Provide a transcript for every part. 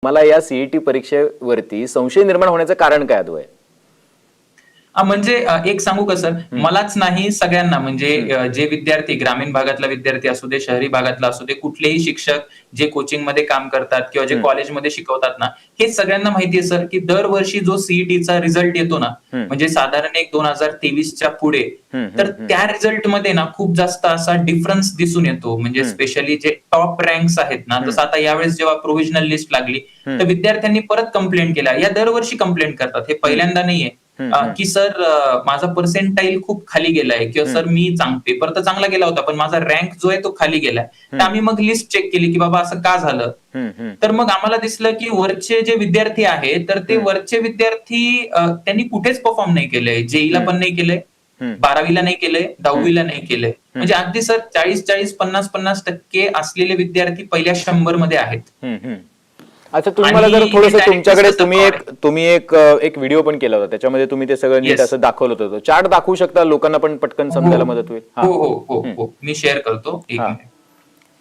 मला या सीईटी परीक्षेवरती संशय निर्माण होण्याचं कारण काय अद्वय? म्हणजे एक सांगू का सर, मलाच नाही सगळ्यांना म्हणजे जे विद्यार्थी ग्रामीण भागातला विद्यार्थी असू दे, शहरी भागातला असू दे, कुठलेही शिक्षक जे कोचिंगमध्ये काम करतात किंवा जे कॉलेजमध्ये शिकवतात ना, हे सगळ्यांना माहिती आहे सर, की दरवर्षी जो सीईटीचा रिझल्ट येतो ना, म्हणजे साधारण एक 2023च्या पुढे, तर त्या रिझल्टमध्ये ना खूप जास्त असा डिफरन्स दिसून येतो. म्हणजे स्पेशली जे टॉप रँक्स आहेत ना, जसं आता यावेळेस जेव्हा प्रोव्हिजनल लिस्ट लागली, तर विद्यार्थ्यांनी परत कंप्लेंट केल्या. या दरवर्षी कंप्लेंट करतात, हे पहिल्यांदा नाहीये. की सर माझा पर्सेंटाईल खूप खाली गेलाय किंवा सर मी पेपर तर चांगला गेला होता, पण माझा रँक जो आहे तो खाली गेलाय. तर आम्ही मग लिस्ट चेक केली की बाबा असं का झालं. तर मग आम्हाला दिसलं की वरचे जे विद्यार्थी आहेत, तर ते वरचे विद्यार्थी त्यांनी कुठेच परफॉर्म नाही केलंय. जेईला पण नाही केलंय, 12वीला नाही केलंय, 10वीला नाही केलंय. म्हणजे अगदी सर 40-40, 50-50% असलेले विद्यार्थी पहिल्या 100 मध्ये आहेत. अच्छा, तुम्ही मला जर थोडस तुमच्याकडे तुम्ही एक व्हिडिओ पण केला होता, त्याच्यामध्ये तुम्ही ते सगळं नीट असं दाखवलं होतं. चार्ट दाखवू शकता, लोकांना पण पटकन समजायला मदत होईल. हो हो हो हो, मी शेअर करतो, एक मिनिट.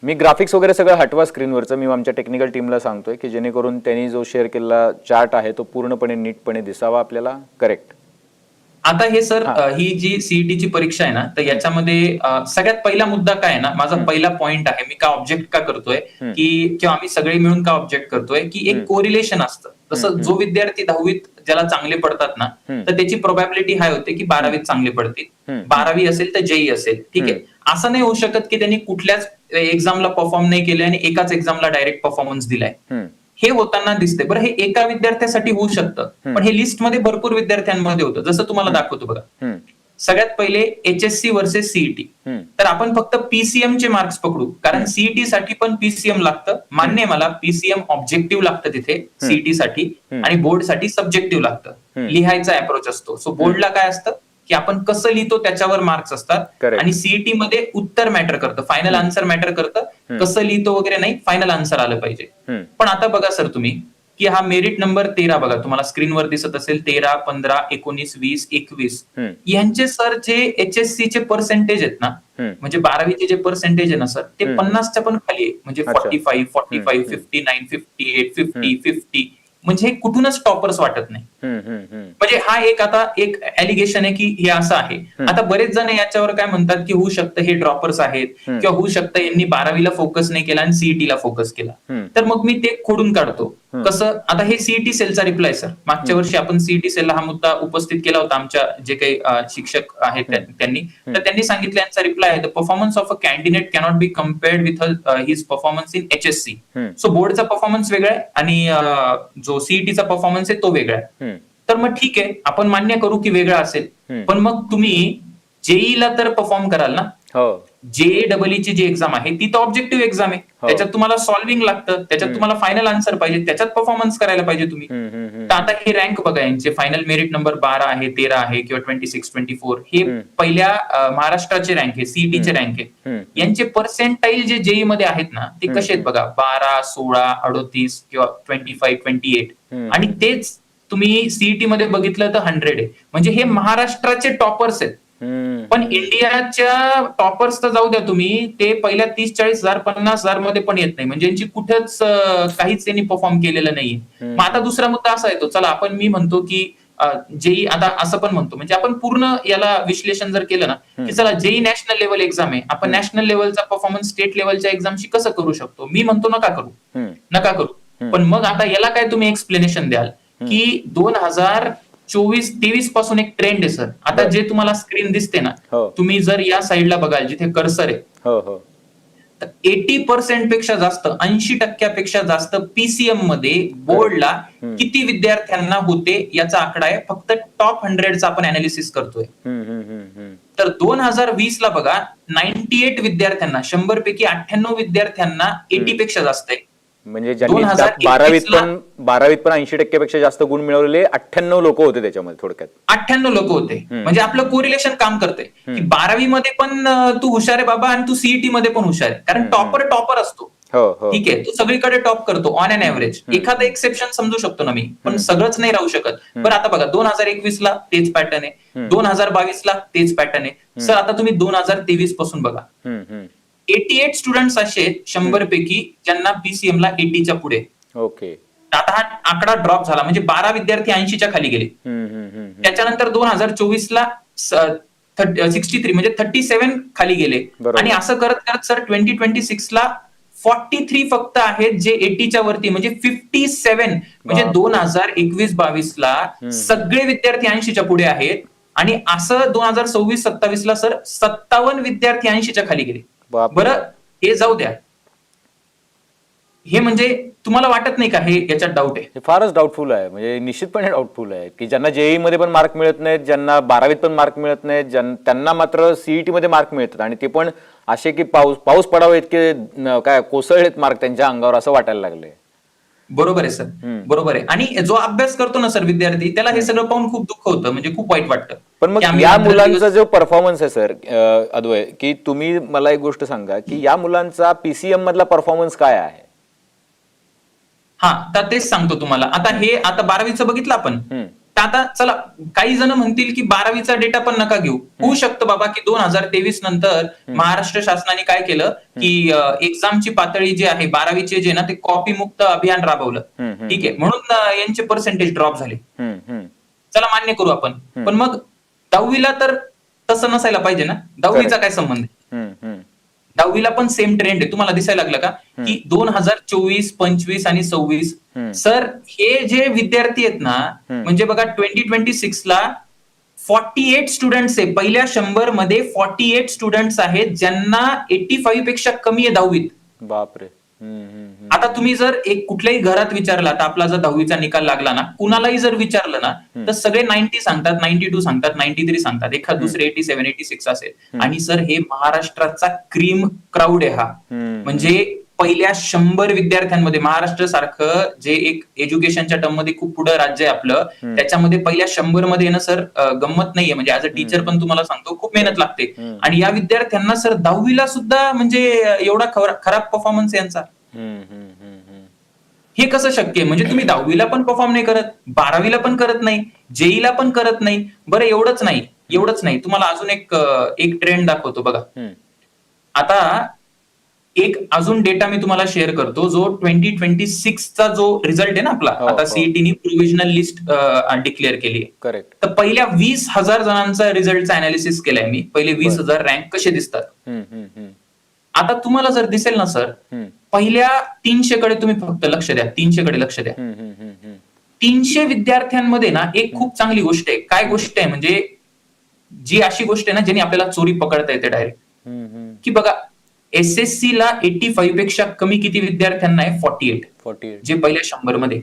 मी ग्राफिक्स वगैरे सगळं हटवा स्क्रीनवरचं, मी आमच्या टेक्निकल टीमला सांगतोय की जेणेकरून त्यांनी जो शेअर केलेला चार्ट आहे तो पूर्णपणे नीटपणे दिसावा आपल्याला. करेक्ट. आता हे सर ही जी सीईटीची परीक्षा आहे ना, तर याच्यामध्ये सगळ्यात पहिला मुद्दा काय आहे ना, माझा पहिला पॉइंट आहे, मी का ऑब्जेक्ट का करतोय, की किंवा आम्ही सगळे मिळून का ऑब्जेक्ट करतोय, की एक कोरिलेशन असतं. तसं जो विद्यार्थी 10वीत ज्याला चांगले पडतात ना, तर त्याची प्रोबॅबिलिटी हाय होते की 12वीत चांगले पडतील. 12वी असेल तर जेई असेल, ठीक आहे. असं नाही होऊ शकत की त्यांनी कुठल्याच एक्झामला परफॉर्म नाही केले आणि एकाच एक्झामला डायरेक्ट परफॉर्मन्स दिलाय. हे होताना दिसते. बरं, हे एका विद्यार्थ्यासाठी होऊ शकतं, पण हे लिस्टमध्ये भरपूर विद्यार्थ्यांमध्ये होतं. जसं तुम्हाला दाखवतो बघा. सगळ्यात पहिले एचएससी वर्सेस सीईटी. तर आपण फक्त पीसीएम चे मार्क्स पकडू, कारण सीईटी साठी पण पीसीएम लागतं. मान्य आहे मला, पीसीएम ऑब्जेक्टिव्ह लागतं तिथे सीईटी साठी, आणि बोर्डसाठी सब्जेक्टिव्ह लागतं. लिहायचा अप्रोच असतो. सो बोर्डला काय असतं की आपण कसं लिहितो त्याच्यावर मार्क्स असतात, आणि सीईटी मध्ये उत्तर मॅटर करतं, फायनल आन्सर मॅटर करतं. कसं लिहितो वगैरे नाही, फायनल आन्सर आलं पाहिजे. पण आता बघा सर तुम्ही, की हा मेरिट नंबर 13 बघा, तुम्हाला स्क्रीनवर दिसत असेल, 13, 15, 19, 20, 21 यांचे सर जे एचएससी चे पर्सेंटेज आहेत ना, म्हणजे 12वीचे जे पर्सेंटेज आहे ना सर, ते 50च्या पण खाली आहे. म्हणजे 45, 45, 59, 58, 50, 50, म्हणजे हे कुठूनच टॉपर्स वाटत नाही. म्हणजे हा एक एलिगेशन आहे की हे असं आहे. आता बरेच जण याच्यावर काय म्हणतात की होऊ शकतं हे ड्रॉपर्स आहेत, किंवा होऊ शकतं यांनी 12वीला फोकस नाही केला आणि सीईटीला फोकस केला. तर मग मी ते खोडून काढतो. कसं, आता हे सीईटी सेलचा रिप्लाय सर, मागच्या वर्षी आपण सीईटी सेलला हा मुद्दा उपस्थित केला होता, आमच्या जे काही शिक्षक आहेत त्यांनी. तर त्यांनी सांगितलं, यांचा रिप्लाय आहे, the performance of a candidate cannot be compared with his performance in HSC. So बोर्डचा performance वेगळा आहे आणि जो सीईटीचा परफॉर्मन्स आहे तो वेगळा आहे. तर मग ठीक आहे, आपण मान्य करू की वेगळा असेल, पण मग तुम्ही जेईला तर परफॉर्म कराल ना. जेईई ची जी एक्झाम आहे ती तर ऑब्जेक्टिव्ह एक्झाम आहे, त्याच्यात तुम्हाला सॉल्व्हिंग लागतं, त्याच्यात तुम्हाला फायनल आन्सर पाहिजे, त्याच्यात परफॉर्मन्स करायला पाहिजे तुम्ही. तर आता हे रँक बघा, यांचे फायनल मेरिट नंबर 12 आहे, 13 आहे किंवा 26, 24, हे पहिल्या महाराष्ट्राचे रँक आहे, सीईटीचे रँक आहे. यांचे पर्सेंटाईल जे जेई मध्ये आहेत ना, ते कसे आहेत बघा, 12, 16, 38 किंवा 25, 28, आणि तेच तुम्ही सीईटी मध्ये बघितलं तर 100 आहे. म्हणजे हे महाराष्ट्राचे टॉपर्स आहेत. पण इंडियाच्या टॉपर्स तर जाऊ द्या तुम्ही, ते पहिल्या 30-40,000, 50,000 मध्ये पण येत नाही. म्हणजे यांची कुठेच काहीच त्यांनी परफॉर्म केलेलं नाहीये. मग आता दुसरा मुद्दा असा येतो, चला आपण, मी म्हणतो की जेई, आता असं पण म्हणतो, म्हणजे आपण पूर्ण याला विश्लेषण जर केलं ना, की चला जेई नॅशनल लेवल एक्झाम आहे, आपण नॅशनल लेवलचा परफॉर्मन्स स्टेट लेवलच्या एक्झामशी कसं करू शकतो. मी म्हणतो नका करू. पण मग आता याला काय तुम्ही एक्सप्लेनेशन द्याल, की 2024-23 पासून एक ट्रेंड आहे सर. आता जे तुम्हाला स्क्रीन दिसते ना, तुम्ही जर या साईडला बघाल जिथे कर्सर आहे, तर 80% पेक्षा जास्त, 80% जास्त पीसीएम मध्ये बोर्डला किती विद्यार्थ्यांना होते याचा आकडा आहे. फक्त टॉप 100चा आपण अनालिसिस करतोय. तर 2020 ला बघा, 98 विद्यार्थ्यांना, 100 पैकी 98 विद्यार्थ्यांना 80 पेक्षा जास्त आहे. म्हणजे ज्यांनी 12वीत पण 80% पेक्षा जास्त गुण मिळवलेले 98 लोक होते त्याच्यामध्ये, थोडक्यात 98 लोक होते. म्हणजे आपलं कोरिलेशन काम करते, की 12वी मध्ये पण तू हुशार आहे बाबा, आणि तू सीईटी मध्ये पण हुशार आहे, कारण टॉपर असतो. ठीक आहे, तो सगळीकडे टॉप करतो ऑन एन एव्हरेज. एखादं एक्सेप्शन समजू शकतो ना मी, पण सगळंच नाही राहू शकत. बरं, आता बघा 2021 ला तेच पॅटर्न आहे, 2022 ला तेच पॅटर्न आहे. सर आता तुम्ही 2023 पासून बघा, 88 स्टुडंट्स असे आहेत 100 पैकी ज्यांना पीसीएम ला 80च्या पुढे. ओके. आता हा आकडा ड्रॉप झाला, म्हणजे 12 विद्यार्थी 80च्या खाली गेले. त्याच्यानंतर 2024ला 63 म्हणजे 37 खाली गेले. बरोबर. आणि असं करत करत सर 2026ला 43 फक्त आहेत जे 80च्या वरती, म्हणजे 57. म्हणजे 2021-22ला सगळे विद्यार्थी 80च्या पुढे आहेत. आणि असं 2026-27ला सर 57 विद्यार्थी 80च्या खाली गेले. बापरे. बरं, हे जाऊ द्या. हे म्हणजे तुम्हाला वाटत नाही का हे याच्यात डाऊट आहे? हे फारच डाऊटफुल आहे, म्हणजे निश्चितपणे डाऊटफुल आहे की ज्यांना जेईई मध्ये पण मार्क मिळत नाहीत, ज्यांना 12वीत पण मार्क मिळत नाहीत, त्यांना मात्र सीईटी मध्ये मार्क मिळतात, आणि ते पण असे की पाऊस पडावे इतके काय कोसळलेत मार्क त्यांच्या अंगावर, असं वाटायला लागले. बरोबर आहे सर, बरोबर आहे. आणि जो अभ्यास करतो ना सर विद्यार्थी, त्याला हे सगळं पाहून खूप दुःख होतं, म्हणजे खूप वाईट वाटतं. पण मग या मुलांचा जो परफॉर्मन्स आहे सर अद्वय, की तुम्ही मला एक गोष्ट सांगा की या मुलांचा पीसीएम मधला परफॉर्मन्स काय आहे? हा, तर तेच सांगतो तुम्हाला. आता 12वीचं बघितलं आपण. तर आता चला, काही जण म्हणतील की 12वीचा डेटा पण नका घेऊ. होऊ शकतं बाबा की 2023 नंतर महाराष्ट्र शासनाने काय केलं की एक्झामची पातळी जी आहे 12वीचे जे ना, ते कॉपी मुक्त अभियान राबवलं. ठीक आहे, म्हणून यांचे पर्सेंटेज ड्रॉप झाले. चला, मान्य करू आपण. पण मग 10वीला तर तसं नसायला पाहिजे ना. 10वीचा काय संबंध आहे? 10वीला पण सेम ट्रेंड आहे. तुम्हाला दिसायला लागलं का की 2024, 25 आणि 26 सर हे जे विद्यार्थी आहेत ना, म्हणजे बघा 2026ला 48 स्टुडंट्स आहे. पहिल्या 100 मध्ये 48 स्टुडंट्स आहेत ज्यांना 85 पेक्षा कमी आहे 10वीत. बापरे. आता तुम्ही जर एक कुठल्याही घरात विचारला, तर आपला जर 10वीचा निकाल लागला ना, कुणालाही जर विचारलं ना, तर सगळे 90 सांगतात, 92 सांगतात, 93 सांगतात, एखाद दुसरे 87, 86 असेल. आणि सर हे महाराष्ट्राचा क्रीम क्राऊड आहे हा. म्हणजे पहिल्या 100 विद्यार्थ्यांमध्ये महाराष्ट्र सारखं जे एक एज्युकेशनच्या टर्म मध्ये खूप पुढे राज्य आहे आपलं, त्याच्यामध्ये पहिल्या 100 मध्ये ना सर गंमत नाहीये. म्हणजे ऍज अ टीचर पण तुम्हाला सांगतो, खूप मेहनत लागते. आणि या विद्यार्थ्यांना सर 10वीला सुद्धा म्हणजे एवढा खराब परफॉर्मन्स यांचा. हे कसं शक्य आहे? म्हणजे तुम्ही 10वीला पण परफॉर्म नाही करत, 12वीला पण करत नाही, जेईला पण करत नाही. बरं, एवढंच नाही, तुम्हाला अजून एक ट्रेंड दाखवतो बघा. आता एक अजून डेटा मी तुम्हाला शेअर करतो, जो 2026चा जो रिझल्ट आहे ना आपला, आता सीईटीनी प्रोव्हिजनल लिस्ट डिक्लेअर केली आहे. करेक्ट. तर पहिल्या 20,000 जणांचा रिझल्टचा अनालिसिस केलाय मी. पहिले 20,000 रँक कसे दिसतात. आता तुम्हाला जर दिसेल ना सर, पहिल्या 300 कडे तुम्ही फक्त लक्ष द्या. 300 कडे लक्ष द्या. 300 विद्यार्थ्यांमध्ये ना एक खूप चांगली गोष्ट आहे. काय गोष्ट आहे? म्हणजे जी अशी गोष्ट आहे ना, ज्याने आपल्याला चोरी पकडता येते डायरेक्ट. की बघा, एसएससी ला 85 पेक्षा कमी किती विद्यार्थ्यांना आहे? 48. जे पहिल्या 100 मध्ये.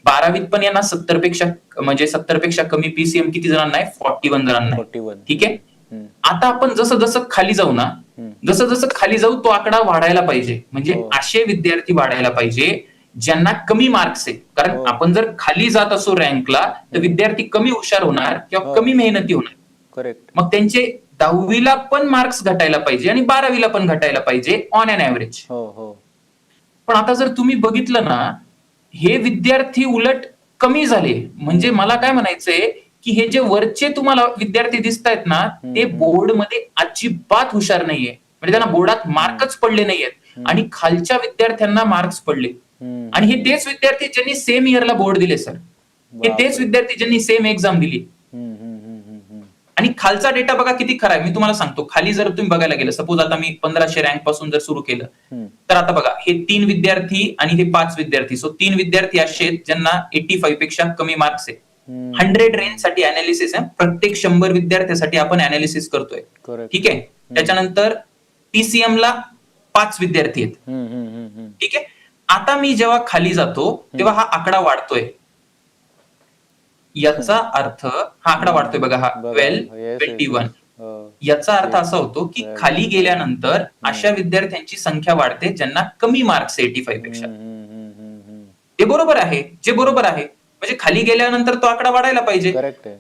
12वीत पण यांना 70 पेक्षा कमी पीसीएम किती जणांना आहे? 41 जणांना आहे. ठीक आहे. आता आपण जसं खाली जाऊ ना, जसं खाली जाऊ, तो आकडा वाढायला पाहिजे. म्हणजे असे विद्यार्थी वाढायला पाहिजे ज्यांना कमी मार्क्स आहे. कारण आपण जर खाली जात असो रँकला, तर विद्यार्थी कमी हुशार होणार किंवा कमी मेहनती होणार. करेक्ट. मग त्यांचे 10वीला पण मार्क्स घटायला पाहिजे आणि 12वीला पण घटायला पाहिजे ऑन अन ऍव्हरेज. पण आता जर तुम्ही बघितलं ना, हे विद्यार्थी उलट कमी झाले. म्हणजे मला काय म्हणायचंय की हे जे वरचे तुम्हाला विद्यार्थी दिसत आहेत ना, ते बोर्डमध्ये अजिबात हुशार नाहीये. म्हणजे त्यांना बोर्डात मार्कच पडले नाहीयेत. आणि खालच्या विद्यार्थ्यांना मार्क्स पडले. आणि हे तेच विद्यार्थी ज्यांनी सेम इयरला बोर्ड दिले सर. हे तेच विद्यार्थी ज्यांनी सेम एक्झाम दिली. आणि खालचा डेटा बघा किती खरा आहे. मी तुम्हाला सांगतो, खाली जर तुम्ही बघायला गेलं, सपोज आता मी 1500 रँक पासून जर सुरू केलं, तर आता बघा, हे 3 विद्यार्थी आणि हे 5 विद्यार्थी. सो 3 विद्यार्थी असे आहेत ज्यांना 85 पेक्षा कमी मार्क्स आहे. 100 रेंज साठी अनालिसिस आहे. प्रत्येक 100 विद्यार्थ्यासाठी आपण अनालिसिस करतोय. ठीक आहे. त्याच्यानंतर पीसीएम ला 5 विद्यार्थी आहेत. ठीक आहे. आता मी जेव्हा खाली जातो, तेव्हा हा आकडा वाढतोय. याचा अर्थ हा आकडा वाढतोय बघा, हा 12, 21. याचा अर्थ असा होतो की खाली गेल्यानंतर अशा विद्यार्थ्यांची संख्या वाढते ज्यांना कमी मार्क्स 85 पेक्षा. ते बरोबर आहे, जे बरोबर आहे. म्हणजे खाली गेल्यानंतर तो आकडा वाढायला पाहिजे.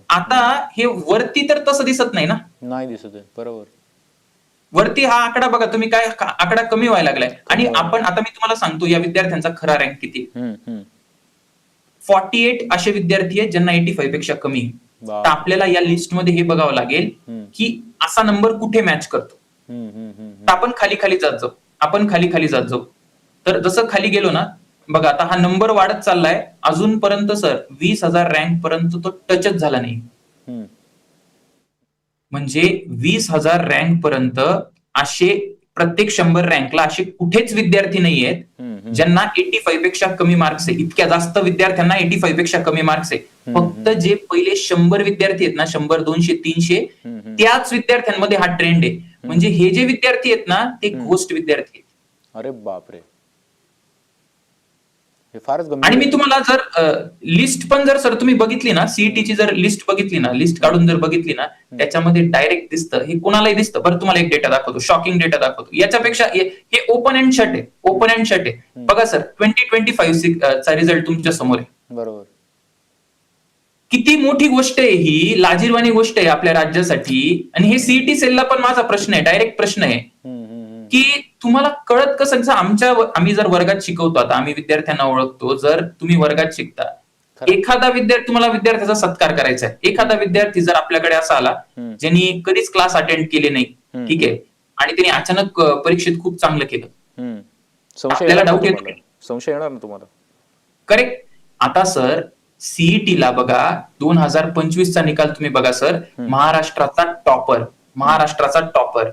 आता हे वरती तर तसं दिसत नाही ना. नाही दिसत. बरोबर. वरती हा आकडा बघा तुम्ही, काय आकडा कमी व्हायला लागलाय. आणि आपण आता मी तुम्हाला सांगतो या विद्यार्थ्यांचा खरा रँक किती. 48 असे विद्यार्थी आहेत ज्यांना 85 पेक्षा कमी. तर आपल्याला या लिस्टमध्ये हे बघावं लागेल की असा नंबर कुठे मॅच करतो. तर आपण खाली खाली जात जाऊ. तर जसं खाली गेलो ना, बघा आता हा नंबर वाढत चाललाय, अजूनपर्यंत सर 20,000 रँक पर्यंत तो टचच झाला नाही. हम्म. म्हणजे 20,000 रँक पर्यंत असे प्रत्येक 100 रँकला असे कुठेच विद्यार्थी नाही आहेत ज्यांना 85 पेक्षा कमी मार्क्स आहे. इतक्या जास्त विद्यार्थ्यांना 85 पेक्षा कमी मार्क्स आहे. फक्त जे पहिले 100 विद्यार्थी आहेत ना, 100, 200, 300 त्याच विद्यार्थ्यांमध्ये हा ट्रेंड आहे. म्हणजे हे जे विद्यार्थी आहेत ना, ते घोस्ट विद्यार्थी आहेत. अरे बापरे, हे फारच आणि गंभीर मी तुम्हाला जर लिस्ट पण जर सर तुम्ही बघितली ना, सीईटीची जर लिस्ट बघितली ना, लिस्ट काढून जर बघितली ना, त्याच्यामध्ये डायरेक्ट दिसतं, हे कोणालाही दिसतं. बरं तुम्हाला एक डेटा दाखवतो, शॉकिंग डेटा दाखवतो. याच्यापेक्षा हे ओपन अँड शट आहे, ओपन अँड शट आहे. बघा सर 2025 चा रिझल्ट तुमच्या समोर आहे. बरोबर. किती मोठी गोष्ट आहे ही, लाजिरवाणी गोष्ट आहे आपल्या राज्यासाठी. आणि हे सीईटी सेलला पण माझा प्रश्न आहे, डायरेक्ट प्रश्न आहे की तुम्हाला कळत कसं. आम्ही जर वर्गात शिकवतो, आता आम्ही विद्यार्थ्यांना ओळखतो. जर तुम्ही वर्गात शिकता, एखादा विद्यार्थी, तुम्हाला विद्यार्थ्याचा सत्कार करायचा आहे, एखादा विद्यार्थी जर आपल्याकडे असा आला ज्यांनी कधीच क्लास अटेंड केले नाही, ठीक आहे, आणि त्यांनी अचानक परीक्षेत खूप चांगलं केलं, आपल्याला डाऊट येतो, संशय येणार ना तुम्हाला. करेक्ट. आता सर सीईटीला बघा, 2025 चा निकाल तुम्ही बघा सर, महाराष्ट्राचा टॉपर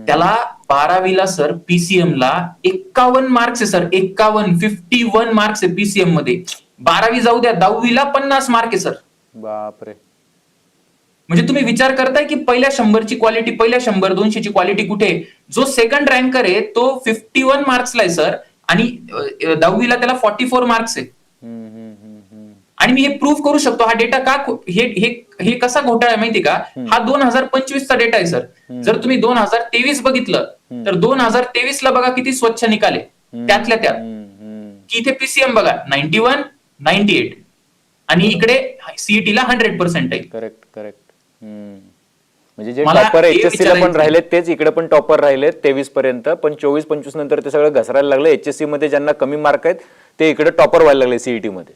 त्याला 12वीला सर पीसीएम ला 51 मार्क्स आहे सर, 51 मार्क्स आहे पीसीएम मध्ये. 12वी जाऊ द्या, 10वीला 50 मार्क आहे सर. बापरे. म्हणजे तुम्ही विचार करताय की पहिल्या 100ची क्वालिटी, पहिल्या 100, 200ची क्वालिटी कुठे? जो सेकंड रँकर आहे तो 51 मार्क्सला आहे सर, आणि 10वीला त्याला 44 मार्क्स आहे. आणि मी हे प्रूव्ह करू शकतो. हा डेटा का हे कसा घोटाळा आहे माहिती का? हा 2025 चा डेटा आहे सर. जर तुम्ही 2023 बघितलं तर 2023 ला बघा किती स्वच्छ निकाले, त्यातल्या त्यात की इथे पीसीएम बघा 91, 98, आणि इकडे सीईटीला 100% आहे. करेक्ट. म्हणजे जे टॉपर एचएससी ला पण राहिलेत तेच इकडे पण टॉपर राहिलेत 23 पर्यंत, पण 24-25 नंतर ते सगळं घसरायला लागलं. एचएससी मध्ये ज्यांना कमी मार्क आहेत ते इकडे टॉपर व्हायला लागले सीईटी मध्ये.